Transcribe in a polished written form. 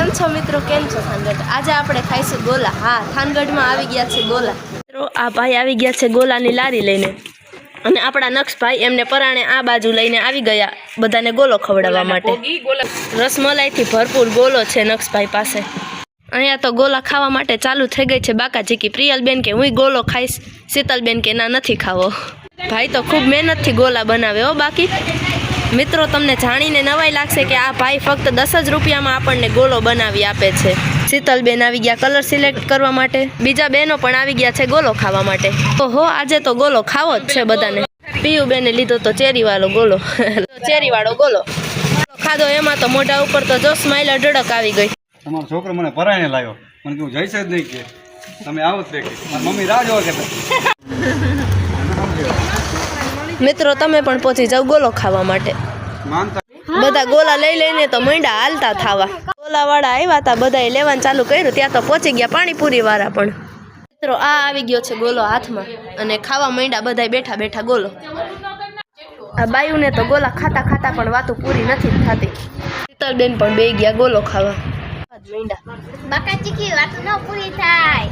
કેમ છો મિત્રો, કેમ છો થાનગઢ? આજે આપણે ખાઈશું ગોલા. હા, થાનગઢમાં આવી ગયા છે ગોલા. મિત્રો આ ભાઈ આવી ગયા છે ગોલાની લારી લઈને, અને આપણા નક્ષભાઈ એમને પરાણે આ બાજુ લઈને આવી ગયા બધાને ગોલો ખવડાવવા માટે. રસમલાઈથી ભરપૂર ગોલો છે નક્ષભાઈ પાસે. અહીંયા તો ગોલા ખાવા માટે ચાલુ થઈ ગઈ છે બાકાચીકી. પ્રિયલબેન કે હું ગોલો ખાઈશ, શીતલબેન કે ના નથી ખાવો. ભાઈ તો ખૂબ મહેનતથી ગોલા બનાવે હો. બાકી મિત્રો તમને જાણીને નવાઈ લાગશે કે આ ભાઈ ફક્ત 10 જ રૂપિયામાં આપણને ગોલો બનાવી આપે છે. શીતલબેન આવી ગયા કલર સિલેક્ટ કરવા માટે, બીજા બહેનો પણ આવી ગયા છે ગોલો ખાવા માટે. ઓહો, આજે તો ગોલો ખાવો જ છે બધાને. પિયુબેને લીધો તો ચેરીવાળો ગોલો. ચેરીવાળો ગોલો ખાધો, એમાં તો મોઢા ઉપર તો જો સ્માઈલ અઢળક આવી ગઈ. તમારો છોકરો મને પરાયણે લાવ્યો, મને કહ્યું જઈશ જ નહીં કે તમે આવો જ કે મમ્મી રાહ જોવા કે. મિત્રો તમે પણ પહોંચી જાવ ગોલો ખાવા માટે. બધા ગોલા લઈ લઈને તો મંડા હાલતા થાવા. ગોલા વાળા આવ્યા હતા, બધાએ લેવાનું ચાલુ કર્યું, ત્યાં તો પહોંચી ગયા પાણીપુરી વાળા પણ. મિત્રો આ આવી ગયો છે ગોલો હાથમાં, અને ખાવા મંડા બધા બેઠા બેઠા ગોલો. આ બાયુને તો ગોલા ખાતા ખાતા પણ વાતો પૂરી નથી થતી. શીતલબેન પણ બે ગયા ગોલો ખાવા. મંડા બાકાચીકી વાતો ન પૂરી થાય.